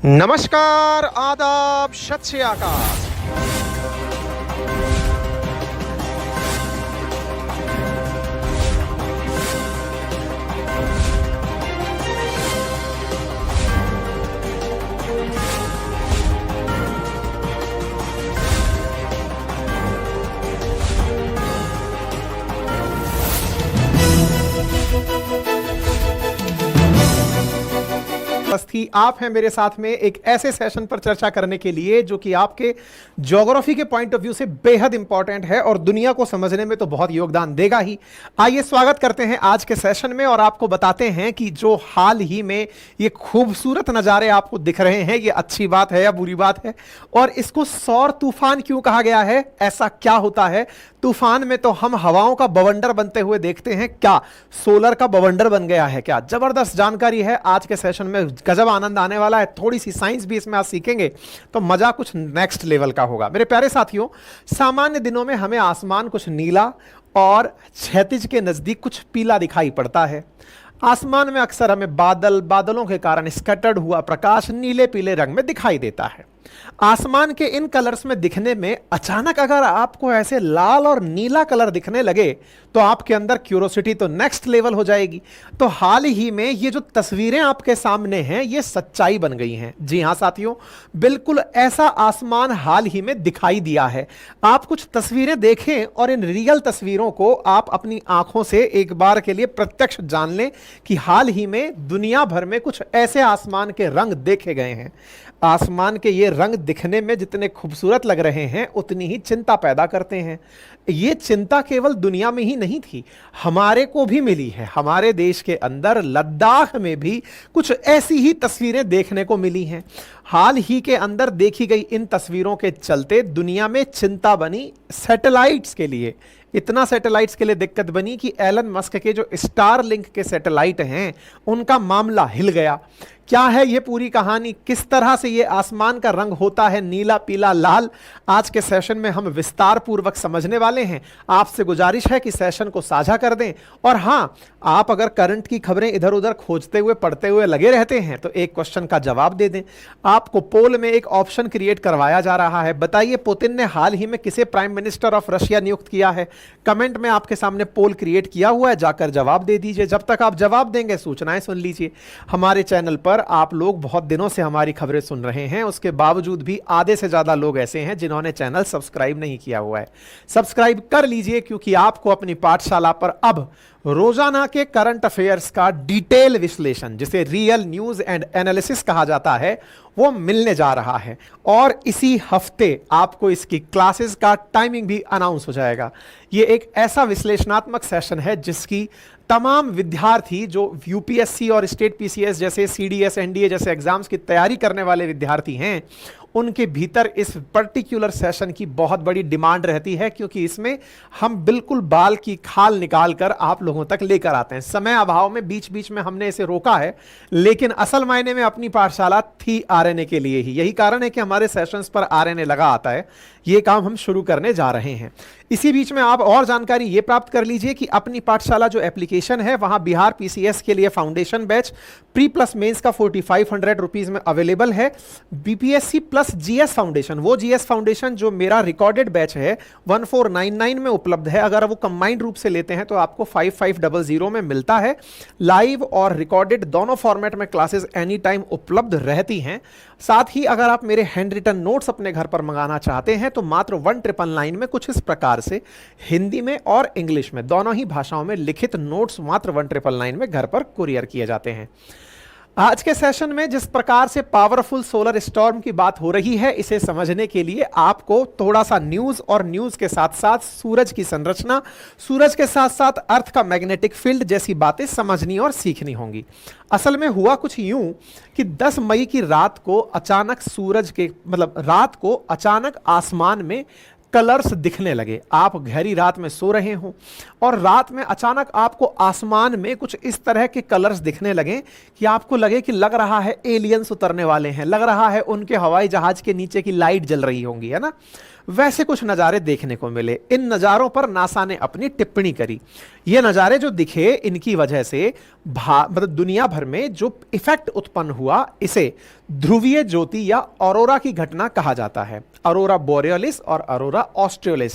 नमस्कार, आदाब, सत श्री अकाल। आप हैं मेरे साथ में एक ऐसे सेशन पर चर्चा करने के लिए जो कि आपके ज्योग्राफी के पॉइंट ऑफ व्यू से बेहद इंपॉर्टेंट है और दुनिया को समझने में तो बहुत योगदान देगा ही। आइए स्वागत करते हैं आज के सेशन में और आपको बताते हैं कि जो हाल ही में ये खूबसूरत नज़ारे आपको दिख रहे हैं ये अच्छी बात है या बुरी बात है, और इसको सौर तूफान क्यों कहा गया है, ऐसा क्या होता है। तूफान में तो हम हवाओं का बवंडर बनते हुए देखते हैं, क्या सोलर का बवंडर बन गया है क्या? जबरदस्त जानकारी है आज के सेशन में, गजब आनंद आने वाला है। थोड़ी सी साइंस भी इसमें आज सीखेंगे तो मजा कुछ नेक्स्ट लेवल का होगा। मेरे प्यारे साथियों, सामान्य दिनों में हमें आसमान कुछ नीला और क्षैतिज के नजदीक कुछ पीला दिखाई पड़ता है। आसमान में अक्सर हमें बादलों के कारण स्कैटर्ड हुआ प्रकाश नीले पीले रंग में दिखाई देता है। आसमान के इन कलर्स में दिखने में अचानक अगर आपको ऐसे लाल और नीला कलर दिखने लगे तो आपके अंदर क्यूरोसिटी तो नेक्स्ट लेवल हो जाएगी। तो हाल ही में ये जो तस्वीरें आपके सामने हैं ये सच्चाई बन गई हैं। जी हां साथियों, बिल्कुल ऐसा आसमान हाल ही में दिखाई दिया है। आप कुछ तस्वीरें देखें और इन रियल तस्वीरों को आप अपनी आंखों से एक बार के लिए प्रत्यक्ष जान लें कि हाल ही में दुनिया भर में कुछ ऐसे आसमान के रंग देखे गए हैं। आसमान के ये रंग दिखने में जितने खूबसूरत लग रहे हैं उतनी ही चिंता पैदा करते हैं। ये चिंता केवल दुनिया में ही नहीं थी, हमारे को भी मिली है। हमारे देश के अंदर लद्दाख में भी कुछ ऐसी ही तस्वीरें देखने को मिली हैं। हाल ही के अंदर देखी गई इन तस्वीरों के चलते दुनिया में चिंता बनी सैटेलाइट्स के लिए। इतना सैटेलाइट्स के लिए दिक्कत बनी कि एलन मस्क के जो स्टारलिंक के सैटेलाइट हैं उनका मामला हिल गया। क्या है ये पूरी कहानी, किस तरह से ये आसमान का रंग होता है नीला पीला लाल, आज के सेशन में हम विस्तार पूर्वक समझने वाले हैं। आपसे गुजारिश है कि सेशन को साझा कर दें, और हां, आप अगर करंट की खबरें इधर उधर खोजते हुए पढ़ते हुए लगे रहते हैं तो एक क्वेश्चन का जवाब दे दें। आपको पोल में एक ऑप्शन क्रिएट करवाया जा रहा है, बताइए पुतिन ने हाल ही में किसे प्राइम मिनिस्टर ऑफ रशिया नियुक्त किया है। कमेंट में आपके सामने पोल क्रिएट किया हुआ है, जाकर जवाब दे दीजिए। जब तक आप जवाब देंगे सूचनाएं सुन लीजिए। हमारे चैनल पर आप लोग बहुत दिनों से हमारी खबरें सुन रहे हैं, उसके बावजूद भी आधे से ज्यादा लोग ऐसे हैं जिन्होंने चैनल सब्सक्राइब नहीं किया हुआ है। सब्सक्राइब कर लीजिए, क्योंकि आपको अपनी पाठशाला पर अब रोजाना के करंट अफेयर्स का डिटेल विश्लेषण, जिसे रियल न्यूज एंड एनालिसिस कहा जाता है, वो मिलने जा रहा है। और इसी हफ्ते आपको इसकी क्लासेस का टाइमिंग भी अनाउंस हो जाएगा। ये एक ऐसा विश्लेषणात्मक सेशन है जिसकी तमाम विद्यार्थी जो यूपीएससी और स्टेट पीसीएस जैसे सीडीएस एनडीए जैसे एग्जाम्स की तैयारी करने वाले विद्यार्थी हैं, उनके भीतर इस पर्टिकुलर सेशन की बहुत बड़ी डिमांड रहती है, क्योंकि इसमें हम बिल्कुल बाल की खाल निकाल कर आप लोगों तक लेकर आते हैं। समय अभाव में बीच बीच में हमने इसे रोका है, लेकिन असल मायने में अपनी पाठशाला थी आरएनए के लिए ही। यही कारण है कि हमारे सेशंस पर आरएनए लगा आता है। ये काम हम शुरू करने जा रहे हैं। इसी बीच में आप और जानकारी ये प्राप्त कर लीजिए कि अपनी पाठशाला जो एप्लीकेशन है वहां बिहार पीसीएस के लिए foundation batch pre plus mains का 4500 रुपीज में अवेलेबल है। बीपीएससी प्लस जीएस फाउंडेशन, वो जीएस फाउंडेशन जो मेरा रिकॉर्डेड बैच है, 1499 में उपलब्ध है। अगर वो कंबाइंड रूप से लेते हैं तो आपको 5500 में मिलता है। लाइव और रिकॉर्डेड दोनों फॉर्मेट में क्लासेस एनी टाइम उपलब्ध रहती हैं। साथ ही अगर आप मेरे हैंड रिटन नोट्स अपने घर पर मंगाना चाहते हैं तो मात्र 1999 में कुछ इस प्रकार से हिंदी में और इंग्लिश में दोनों ही भाषाओं में लिखित नोट्स मात्र 1999 में घर पर कुरियर किए जाते हैं। आज के सेशन में जिस प्रकार से पावरफुल सोलर स्टॉर्म की बात हो रही है, इसे समझने के लिए आपको थोड़ा सा न्यूज और न्यूज के साथ साथ सूरज की संरचना, सूरज के साथ साथ अर्थ का मैग्नेटिक फील्ड जैसी बातें समझनी और सीखनी होंगी। असल में हुआ कुछ यूं कि 10 मई की रात को अचानक रात को अचानक आसमान में कलर्स दिखने लगे। आप गहरी रात में सो रहे हो और रात में अचानक आपको आसमान में कुछ इस तरह के कलर्स दिखने लगे कि आपको लगे कि लग रहा है एलियंस उतरने वाले हैं, लग रहा है उनके हवाई जहाज के नीचे की लाइट जल रही होंगी, है ना। वैसे कुछ नज़ारे देखने को मिले। इन नज़ारों पर नासा ने अपनी टिप्पणी करी। ये नज़ारे जो दिखे, इनकी वजह से मतलब दुनिया भर में जो इफेक्ट उत्पन्न हुआ, इसे ध्रुवीय ज्योति या ऑरोरा की घटना कहा जाता है। ऑरोरा बोरियोलिस और ऑरोरा ऑस्ट्रियोलिस,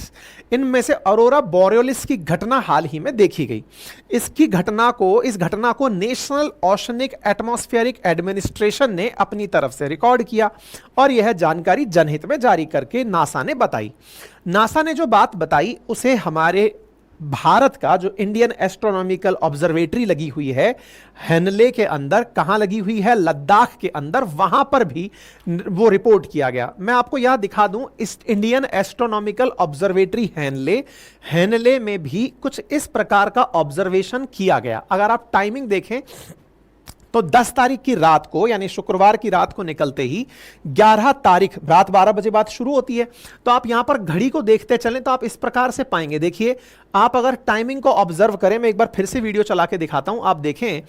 इनमें से ऑरोरा बोरियोलिस की घटना हाल ही में देखी गई। इस घटना को नेशनल ओशनिक एटमॉस्फेरिक एडमिनिस्ट्रेशन ने अपनी तरफ से रिकॉर्ड किया और यह जानकारी जनहित में जारी करके नासा ने बताई। नासा ने जो बात बताई उसे हमारे भारत का जो इंडियन एस्ट्रोनॉमिकल ऑब्जर्वेटरी लगी हुई है हेनले के अंदर, कहां लगी हुई है, लद्दाख के अंदर, वहां पर भी वो रिपोर्ट किया गया। मैं आपको यह दिखा दूं, इस इंडियन एस्ट्रोनॉमिकल ऑब्जर्वेटरी हेनले में भी कुछ इस प्रकार का ऑब्जर्वेशन किया गया। अगर आप टाइमिंग देखें तो 10 तारीख की रात को, यानी शुक्रवार की रात को निकलते ही 11 तारीख रात 12 बजे बात शुरू होती है। तो आप यहां पर घड़ी को देखते चलें तो आप इस प्रकार से पाएंगे। देखिए, आप अगर टाइमिंग को ऑब्जर्व करें, मैं एक बार फिर से वीडियो चला के दिखाता हूं, आप देखें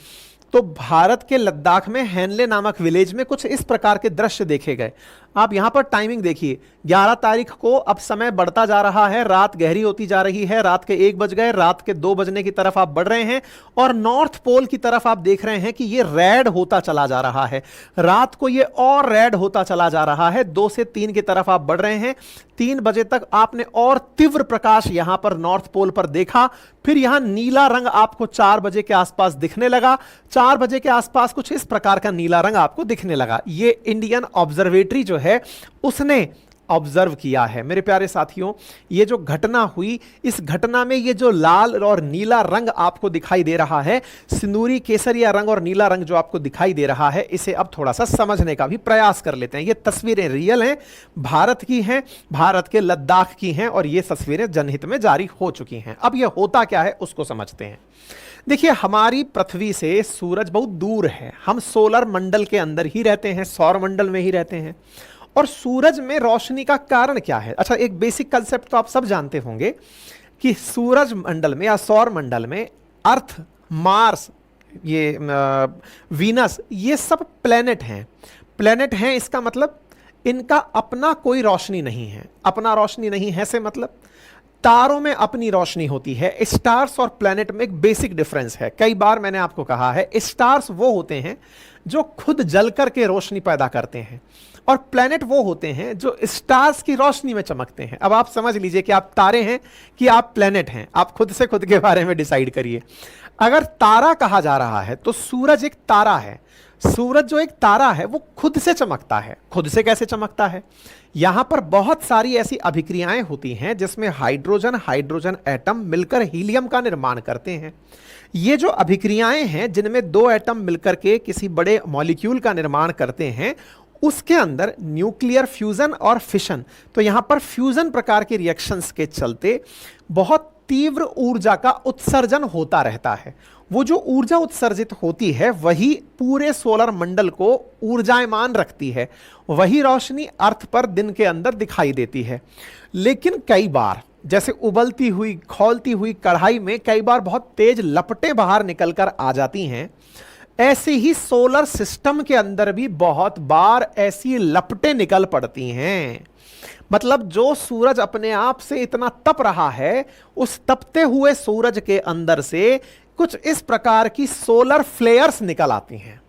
तो भारत के लद्दाख में हेनले नामक विलेज में कुछ इस प्रकार के दृश्य देखे गए। आप यहां पर टाइमिंग देखिए, 11 तारीख को अब समय बढ़ता जा रहा है, रात गहरी होती जा रही है, रात के 1 बज गए, रात के 2 बजने की तरफ आप बढ़ रहे हैं और नॉर्थ पोल की तरफ आप देख रहे हैं कि ये रेड होता चला जा रहा है। रात को ये और रेड होता चला जा रहा है, 2 से 3 की तरफ आप बढ़ रहे हैं। 3 बजे तक आपने और तीव्र प्रकाश यहां पर नॉर्थ पोल पर देखा, फिर यहां नीला रंग आपको 4 बजे के आसपास दिखने लगा। 4 बजे के आसपास कुछ इस प्रकार का नीला रंग आपको दिखने लगा। ये इंडियन ऑब्जर्वेटरी जो है उसने ऑब्जर्व किया है। मेरे प्यारे साथियों, ये जो घटना हुई, इस घटना में ये जो लाल और नीला रंग आपको दिखाई दे रहा है, सिंदूरी केसरिया रंग और नीला रंग जो आपको दिखाई दे रहा है, इसे अब थोड़ा सा समझने का भी प्रयास कर लेते हैं। ये तस्वीरें रियल हैं, भारत की हैं, भारत के लद्दाख की हैं और ये तस्वीरें जनहित में जारी हो चुकी हैं। अब ये होता क्या है उसको समझते हैं। देखिए, हमारी पृथ्वी से सूरज बहुत दूर है, हम सोलर मंडल के अंदर ही रहते हैं, सौर मंडल में ही रहते हैं। और सूरज में रोशनी का कारण क्या है? अच्छा, एक बेसिक कंसेप्ट तो आप सब जानते होंगे कि सूरज मंडल में या सौर मंडल में अर्थ, मार्स, ये वीनस, ये सब प्लेनेट हैं। प्लेनेट हैं इसका मतलब इनका अपना कोई रोशनी नहीं है। अपना रोशनी नहीं है से मतलब तारों में अपनी रोशनी होती है। स्टार्स और प्लेनेट में एक बेसिक डिफरेंस है। कई बार मैंने आपको कहा है, स्टार्स वो होते हैं जो खुद जल करके रोशनी पैदा करते हैं और प्लेनेट वो होते हैं जो स्टार्स की रोशनी में चमकते हैं। अब आप समझ लीजिए कि आप तारे हैं कि आप प्लेनेट हैं। आप खुद से खुद के बारे में डिसाइड करिए। अगर तारा कहा जा रहा है तो सूरज एक तारा है। सूरज जो एक तारा है वो खुद से चमकता है। खुद से कैसे चमकता है? यहां पर बहुत सारी ऐसी अभिक्रियाएं होती हैं जिसमें हाइड्रोजन एटम मिलकर हीलियम का निर्माण करते हैं। ये जो अभिक्रियाएं हैं जिनमें 2 एटम मिलकर के किसी बड़े मॉलिक्यूल का निर्माण करते हैं, उसके अंदर न्यूक्लियर फ्यूजन और फिशन, तो यहां पर फ्यूजन प्रकार के रिएक्शंस के चलते बहुत तीव्र ऊर्जा का उत्सर्जन होता रहता है। वो जो ऊर्जा उत्सर्जित होती है वही पूरे सोलर मंडल को ऊर्जायमान रखती है। वही रोशनी अर्थ पर दिन के अंदर दिखाई देती है। लेकिन कई बार, जैसे उबलती हुई खौलती हुई कढ़ाई में कई बार बहुत तेज लपटें बाहर निकलकर आ जाती हैं, ऐसे ही सोलर सिस्टम के अंदर भी बहुत बार ऐसी लपटें निकल पड़ती हैं। मतलब जो सूरज अपने आप से इतना तप रहा है, उस तपते हुए सूरज के अंदर से कुछ इस प्रकार की सोलर फ्लेयर्स निकल आती हैं।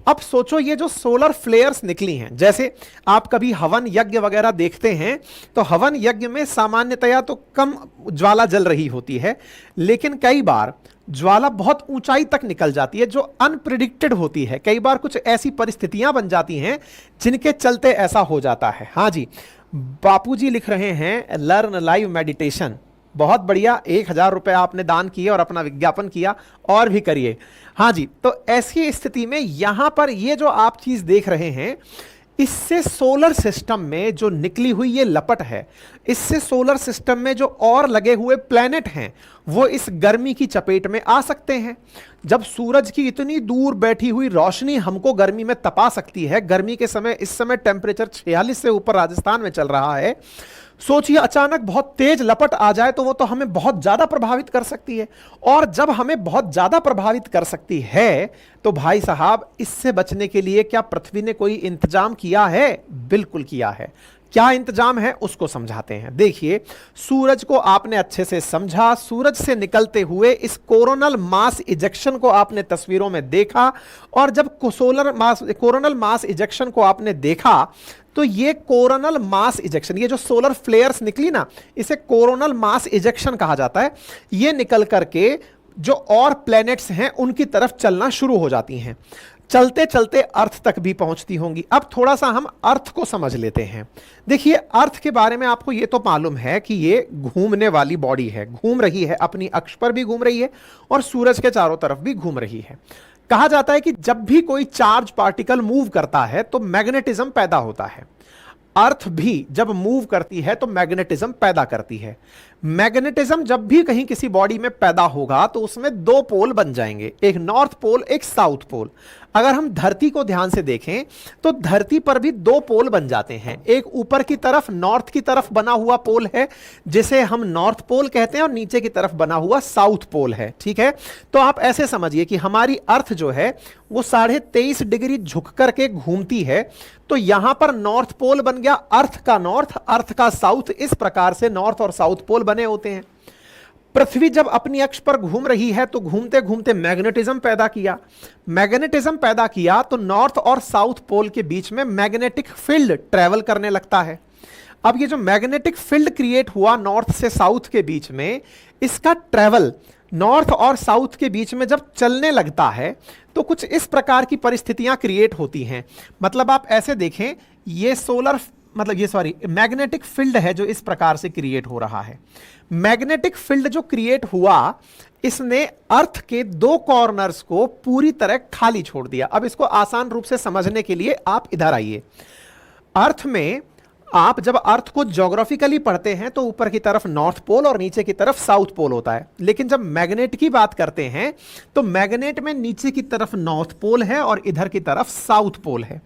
अब सोचो, ये जो सोलर फ्लेयर्स निकली हैं, जैसे आप कभी हवन यज्ञ वगैरह देखते हैं तो हवन यज्ञ में सामान्यतया तो कम ज्वाला जल रही होती है, लेकिन कई बार ज्वाला बहुत ऊंचाई तक निकल जाती है जो अनप्रिडिक्टेड होती है। कई बार कुछ ऐसी परिस्थितियां बन जाती हैं जिनके चलते ऐसा हो जाता है। हाँ जी, बापूजी लिख रहे हैं लर्न लाइव मेडिटेशन, बहुत बढ़िया। 1000 रुपए आपने दान किए और अपना विज्ञापन किया, और भी करिए। हाँ जी, तो ऐसी स्थिति में यहां पर ये जो आप चीज देख रहे हैं, इससे सोलर सिस्टम में जो निकली हुई ये लपट है, इससे सोलर सिस्टम में जो और लगे हुए प्लैनेट हैं वो इस गर्मी की चपेट में आ सकते हैं। जब सूरज की इतनी दूर बैठी हुई रोशनी हमको गर्मी में तपा सकती है, गर्मी के समय इस समय टेम्परेचर 46 से ऊपर राजस्थान में चल रहा है, सोचिए अचानक बहुत तेज लपट आ जाए तो वो तो हमें बहुत ज्यादा प्रभावित कर सकती है। और जब हमें बहुत ज्यादा प्रभावित कर सकती है तो भाई साहब, इससे बचने के लिए क्या पृथ्वी ने कोई इंतजाम किया है? बिल्कुल किया है। क्या इंतजाम है उसको समझाते हैं। देखिए, सूरज को आपने अच्छे से समझा, सूरज से निकलते हुए इस कोरोनल मास इजेक्शन को आपने तस्वीरों में देखा, और जब कोरोनल मास इजेक्शन को आपने देखा तो ये कोरोनल मास इजेक्शन, ये जो सोलर फ्लेयर्स निकली ना, इसे कोरोनल मास इजेक्शन कहा जाता है। ये निकल करके जो और प्लैनेट्स हैं उनकी तरफ चलना शुरू हो जाती हैं, चलते चलते अर्थ तक भी पहुंचती होंगी। अब थोड़ा सा हम अर्थ को समझ लेते हैं। देखिए, अर्थ के बारे में आपको ये तो मालूम है कि ये घूमने वाली बॉडी है, घूम रही है, अपनी अक्ष पर भी घूम रही है और सूरज के चारों तरफ भी घूम रही है। कहा जाता है कि जब भी कोई चार्ज पार्टिकल मूव करता है तो मैग्नेटिज्म पैदा होता है। अर्थ भी जब मूव करती है तो मैग्नेटिज्म पैदा करती है। मैग्नेटिज्म जब भी कहीं किसी बॉडी में पैदा होगा तो उसमें दो पोल बन जाएंगे, एक नॉर्थ पोल, एक साउथ पोल। अगर हम धरती को ध्यान से देखें तो धरती पर भी दो पोल बन जाते हैं। एक ऊपर की तरफ नॉर्थ की तरफ बना हुआ पोल है जिसे हम नॉर्थ पोल कहते हैं, और नीचे की तरफ बना हुआ साउथ पोल है। ठीक है, तो आप ऐसे समझिए कि हमारी अर्थ जो है वो 23.5 डिग्री झुक करके घूमती है। तो यहां पर नॉर्थ पोल बन गया, अर्थ का नॉर्थ, अर्थ का साउथ, इस प्रकार से नॉर्थ और साउथ पोल बने होते हैं। पृथ्वी जब अपनी अक्ष पर घूम रही है तो घूमते घूमते मैग्नेटिज्म पैदा किया। मैग्नेटिज्म पैदा किया तो नॉर्थ और साउथ पोल के बीच में मैग्नेटिक फील्ड ट्रेवल करने लगता है। अब ये जो मैग्नेटिक फील्ड क्रिएट हुआ नॉर्थ से साउथ के बीच में, इसका ट्रेवल नॉर्थ और साउथ के बीच में जब चलने लगता है तो कुछ इस प्रकार की परिस्थितियां क्रिएट होती हैं। मतलब आप ऐसे देखें, ये मैग्नेटिक फील्ड है जो इस प्रकार से क्रिएट हो रहा है। मैग्नेटिक फील्ड जो क्रिएट हुआ, इसने अर्थ के दो कॉर्नर्स को पूरी तरह खाली छोड़ दिया। अब इसको आसान रूप से समझने के लिए आप इधर आइए। अर्थ में आप जब अर्थ को ज्योग्राफिकली पढ़ते हैं तो ऊपर की तरफ नॉर्थ पोल और नीचे की तरफ साउथ पोल होता है, लेकिन जब मैग्नेट की बात करते हैं तो मैग्नेट में नीचे की तरफ नॉर्थ पोल है और इधर की तरफ साउथ पोल है।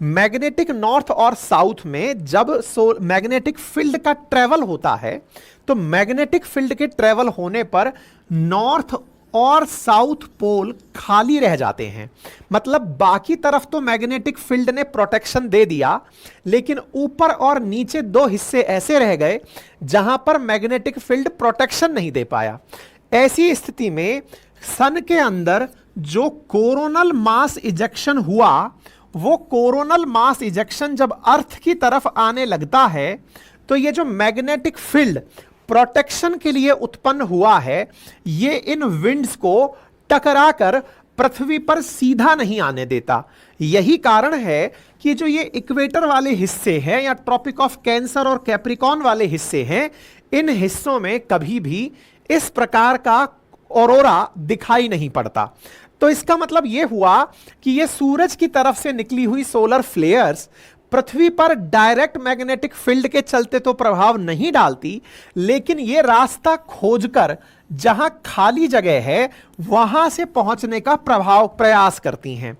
मैग्नेटिक नॉर्थ और साउथ में जब मैग्नेटिक फील्ड का ट्रेवल होता है तो मैग्नेटिक फील्ड के ट्रेवल होने पर नॉर्थ और साउथ पोल खाली रह जाते हैं। मतलब बाकी तरफ तो मैग्नेटिक फील्ड ने प्रोटेक्शन दे दिया, लेकिन ऊपर और नीचे दो हिस्से ऐसे रह गए जहां पर मैग्नेटिक फील्ड प्रोटेक्शन नहीं दे पाया। ऐसी स्थिति में सन के अंदर जो कोरोनल मास इजेक्शन हुआ, वो कोरोनल मास इजेक्शन जब अर्थ की तरफ आने लगता है तो ये जो मैग्नेटिक फील्ड प्रोटेक्शन के लिए उत्पन्न हुआ है, ये इन विंड्स को टकराकर पृथ्वी पर सीधा नहीं आने देता। यही कारण है कि जो ये इक्वेटर वाले हिस्से हैं या ट्रॉपिक ऑफ कैंसर और कैप्रिकॉन वाले हिस्से हैं, इन हिस्सों में कभी भी इस प्रकार का ऑरोरा दिखाई नहीं पड़ता। तो इसका मतलब यह हुआ कि ये सूरज की तरफ से निकली हुई सोलर फ्लेयर्स पृथ्वी पर डायरेक्ट मैग्नेटिक फील्ड के चलते तो प्रभाव नहीं डालती, लेकिन ये रास्ता खोजकर जहां खाली जगह है वहां से पहुंचने का प्रयास करती हैं।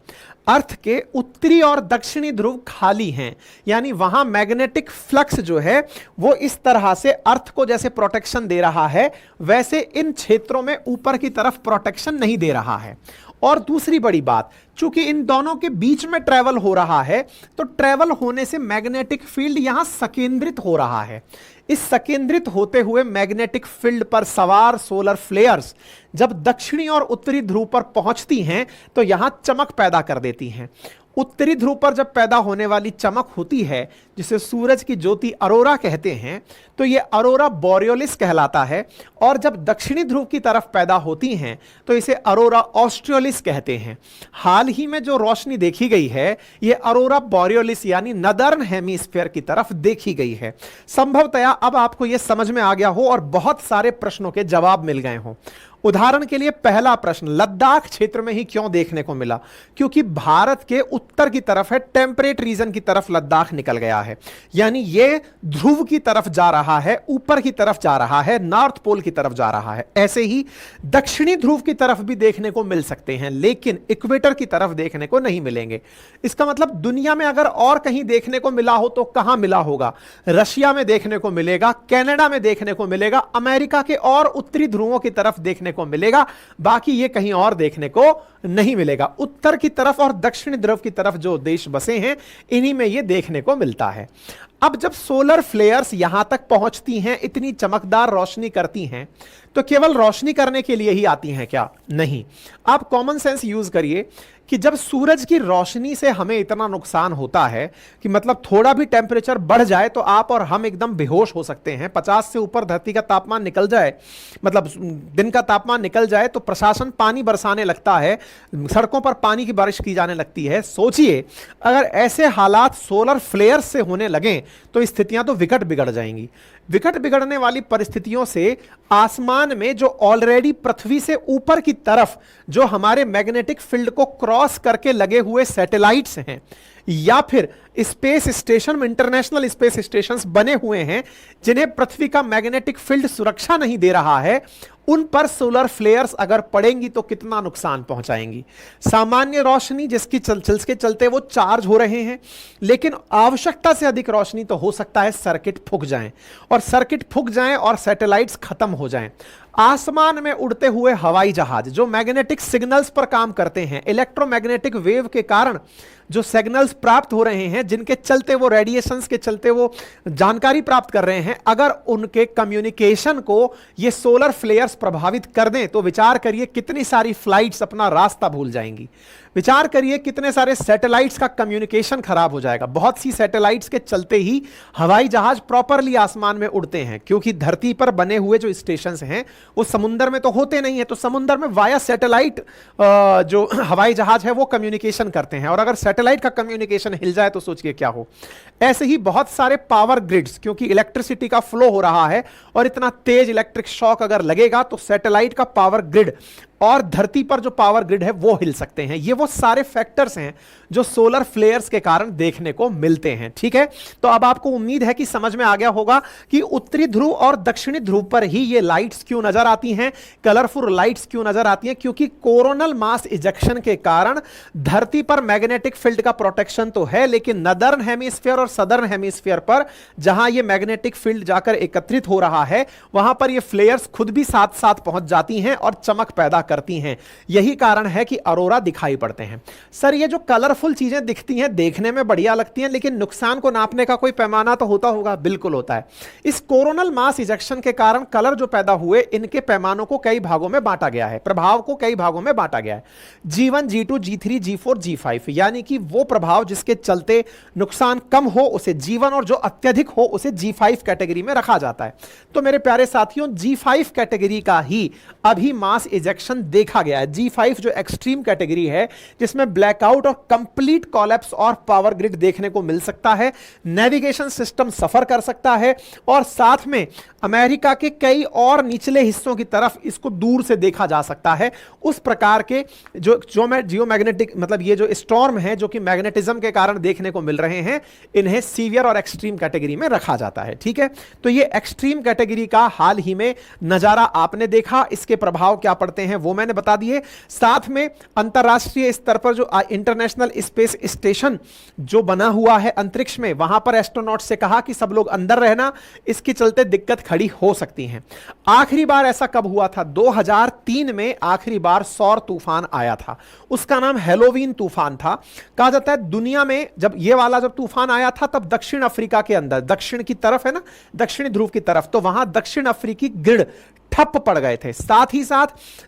अर्थ के उत्तरी और दक्षिणी ध्रुव खाली हैं, यानी वहां मैग्नेटिक फ्लक्स जो है वो इस तरह से अर्थ को जैसे प्रोटेक्शन दे रहा है, वैसे इन क्षेत्रों में ऊपर की तरफ प्रोटेक्शन नहीं दे रहा है। और दूसरी बड़ी बात, चूंकि इन दोनों के बीच में ट्रेवल हो रहा है तो ट्रेवल होने से मैग्नेटिक फील्ड यहां संकेंद्रित हो रहा है। इस संकेंद्रित होते हुए मैग्नेटिक फील्ड पर सवार सोलर फ्लेयर्स जब दक्षिणी और उत्तरी ध्रुव पर पहुंचती हैं तो यहां चमक पैदा कर देती हैं। उत्तरी ध्रुव पर जब पैदा होने वाली चमक होती है, जिसे सूरज की ज्योति अरोरा कहते हैं, तो यह अरोरा बोरियोलिस कहलाता है। और जब दक्षिणी ध्रुव की तरफ पैदा होती हैं तो इसे अरोरा ऑस्ट्रियोलिस कहते हैं। हाल ही में जो रोशनी देखी गई है यह अरोरा बोरियोलिस यानी नदर्न हेमीस्फीयर की तरफ देखी गई है। संभवतया अब आपको यह समझ में आ गया हो और बहुत सारे प्रश्नों के जवाब मिल गए हों। उदाहरण के लिए पहला प्रश्न, लद्दाख क्षेत्र में ही क्यों देखने को मिला? क्योंकि भारत के उत्तर की तरफ है, टेम्परेट रीजन की तरफ लद्दाख निकल गया है, यानी ये ध्रुव की तरफ जा रहा है, ऊपर की तरफ जा रहा है, नॉर्थ पोल की तरफ जा रहा है। ऐसे ही दक्षिणी ध्रुव की तरफ भी देखने को मिल सकते हैं, लेकिन इक्वेटर की तरफ देखने को नहीं मिलेंगे। इसका मतलब दुनिया में अगर और कहीं देखने को मिला हो तो कहां मिला होगा? रशिया में देखने को मिलेगा, कनाडा में देखने को मिलेगा, अमेरिका के और उत्तरी ध्रुवों की तरफ देखने को मिलेगा, बाकी ये कहीं और देखने को नहीं मिलेगा। उत्तर की तरफ और दक्षिण ध्रुव की तरफ जो देश बसे हैं, इन्हीं में ये देखने को मिलता है। अब जब सोलर फ्लेयर्स यहां तक पहुंचती हैं, इतनी चमकदार रोशनी करती हैं, तो केवल रोशनी करने के लिए ही आती हैं क्या? नहीं। आप कॉमन सेंस यूज करिए कि जब सूरज की रोशनी से हमें इतना नुकसान होता है कि मतलब थोड़ा भी टेम्परेचर बढ़ जाए तो आप और हम एकदम बेहोश हो सकते हैं। 50 से ऊपर धरती का तापमान निकल जाए, मतलब दिन का तापमान निकल जाए, तो प्रशासन पानी बरसाने लगता है, सड़कों पर पानी की बारिश की जाने लगती है। सोचिए अगर ऐसे हालात सोलर फ्लेयर्स से होने लगें तो स्थितियां तो विकट बिगड़ जाएंगी। विकट बिगड़ने वाली परिस्थितियों से आसमान में जो ऑलरेडी पृथ्वी से ऊपर की तरफ जो हमारे मैग्नेटिक फील्ड को क्रॉस करके लगे हुए सैटेलाइट्स हैं, या फिर space station, international space stations बने हुए हैं जिन्हें पृथ्वी का मैग्नेटिक फील्ड सुरक्षा नहीं दे रहा है, उन पर सोलर फ्लेयर्स अगर पड़ेंगी तो कितना नुकसान पहुंचाएंगी। सामान्य रोशनी जिसके चलते वो चार्ज हो रहे हैं, लेकिन आवश्यकता से अधिक रोशनी तो हो सकता है सर्किट फूक जाएं, और सर्किट फूक जाएं और सैटेलाइट्स खत्म हो जाएं। आसमान में उड़ते हुए हवाई जहाज जो मैग्नेटिक सिग्नल्स पर काम करते हैं, इलेक्ट्रोमैग्नेटिक वेव के कारण जो सिग्नल्स प्राप्त हो रहे हैं, जिनके चलते वो रेडिएशंस के चलते वो जानकारी प्राप्त कर रहे हैं, अगर उनके कम्युनिकेशन को ये सोलर फ्लेयर्स प्रभावित कर दें तो विचार करिए कितनी सारी फ्लाइट्स अपना रास्ता भूल जाएंगी। विचार करिए कितने सारे सैटेलाइट्स का कम्युनिकेशन खराब हो जाएगा। बहुत सी सैटेलाइट्स के चलते ही हवाई जहाज प्रॉपरली आसमान में उड़ते हैं, क्योंकि धरती पर बने हुए जो स्टेशंस हैं वो समुद्र में तो होते नहीं है, तो समुद्र में वाया सैटेलाइट जो हवाई जहाज है वो कम्युनिकेशन करते हैं, और अगर सैटेलाइट का कम्युनिकेशन हिल जाए तो सोचिए क्या हो। ऐसे ही बहुत सारे पावर ग्रिड्स, क्योंकि इलेक्ट्रिसिटी का फ्लो हो रहा है और इतना तेज इलेक्ट्रिक शॉक अगर लगेगा तो सैटेलाइट का पावर ग्रिड और धरती पर जो पावर ग्रिड है वो हिल सकते हैं। ये वो सारे फैक्टर्स हैं जो सोलर फ्लेयर्स के कारण देखने को मिलते हैं। ठीक है, तो अब आपको उम्मीद है कि समझ में आ गया होगा कि उत्तरी ध्रुव और दक्षिणी ध्रुव पर ही ये लाइट्स क्यों नजर आती हैं, कलरफुल लाइट्स क्यों नजर आती हैं, क्योंकि कोरोनल मास इजेक्शन के कारण धरती पर मैग्नेटिक फील्ड का प्रोटेक्शन तो है, लेकिन नदर्न हेमिस्फीयर और सदर्न हेमिस्फीयर पर जहां ये मैग्नेटिक फील्ड जाकर एकत्रित हो रहा है, वहां पर ये फ्लेयर्स खुद भी साथ साथ पहुंच जाती हैं और चमक पैदा करती हैं। यही कारण है कि अरोरा दिखाई पड़ते हैं। सर ये जो कलरफुल चीजें दिखती हैं देखने में बढ़िया लगती हैं, लेकिन नुकसान को नापने का कोई पैमाना तो होता होगा। बिल्कुल होता है। इस कोरोनल मास इजेक्शन के कारण कलर जो पैदा हुए, इनके पैमानों को कई भागों में बांटा गया है, प्रभाव को कई भागों में बांटा गया है। G1, G2, G3, G4, G5, यानी कि वो प्रभाव जिसके चलते नुकसान कम हो उसे G1 और जो अत्यधिक हो उसे G5 कैटेगरी में रखा जाता है। तो मेरे प्यारे साथियों, G5 कैटेगरी का ही अभी मास इजेक्शन देखा गया है। G5 जो एक्सट्रीम कैटेगरी है, जिसमें ब्लैकआउट और कंप्लीट कोलैप्स और पावर ग्रिड देखने को मिल सकता है, नेविगेशन सिस्टम सफर कर सकता है, और साथ में अमेरिका के कई और निचले हिस्सों की तरफ इसको दूर से देखा जा सकता है। उस प्रकार के जो जियोमैग्नेटिक, मतलब ये जो स्टॉर्म है जो कि मैग्नेटिज्म के कारण देखने को मिल रहे हैं, इन्हें सीवियर और एक्सट्रीम कैटेगरी में रखा जाता है। ठीक है, तो ये एक्सट्रीम कैटेगरी का हाल ही में नजारा आपने देखा। इसके प्रभाव क्या पड़ते हैं वो मैंने बता दिए। साथ में अंतरराष्ट्रीय स्तर पर जो इंटरनेशनल स्पेस स्टेशन जो बना हुआ है अंतरिक्ष में, वहां पर एस्ट्रोनॉट से कहा कि सब लोग अंदर रहना, इसके चलते दिक्कत खड़ी हो सकती है। आखिरी बार ऐसा कब हुआ था? 2003 में आखिरी बार सौर तूफान आया था। उसका नाम हेलोवीन तूफान था। कहा जाता है दुनिया में जब ये वाला जब तूफान आया था, तब दक्षिण अफ्रीका के अंदर, दक्षिण की तरफ है ना, दक्षिणी ध्रुव की तरफ, तो वहां दक्षिण अफ्रीकी ग्रिड ठप पड़ गए थे। साथ ही साथ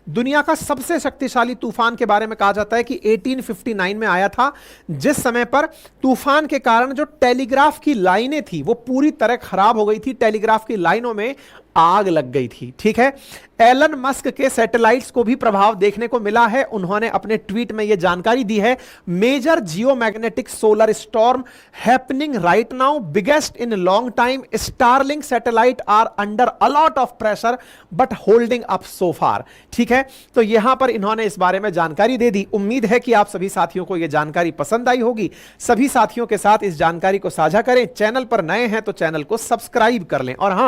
दुनिया का सबसे शक्तिशाली तूफान के बारे में कहा जाता है कि 1859 में आया था, जिस समय पर तूफान के कारण जो टेलीग्राफ की लाइनें थी वो पूरी तरह खराब हो गई थी। टेलीग्राफ की लाइनों में आग लग गई थी। ठीक है, एलन मस्क के सैटेलाइट्स को भी प्रभाव देखने को मिला है। उन्होंने अपने ट्वीट में यह जानकारी दी है, major geomagnetic solar storm happening right now, biggest in long time, Starlink satellite are under a lot of pressure but holding up so far. ठीक है, तो यहां पर इन्होंने इस बारे में जानकारी दे दी। उम्मीद है कि आप सभी साथियों को यह जानकारी पसंद आई होगी। सभी साथियों के साथ इस जानकारी को साझा करें। चैनल पर नए हैं तो चैनल को सब्सक्राइब कर लें, और हां,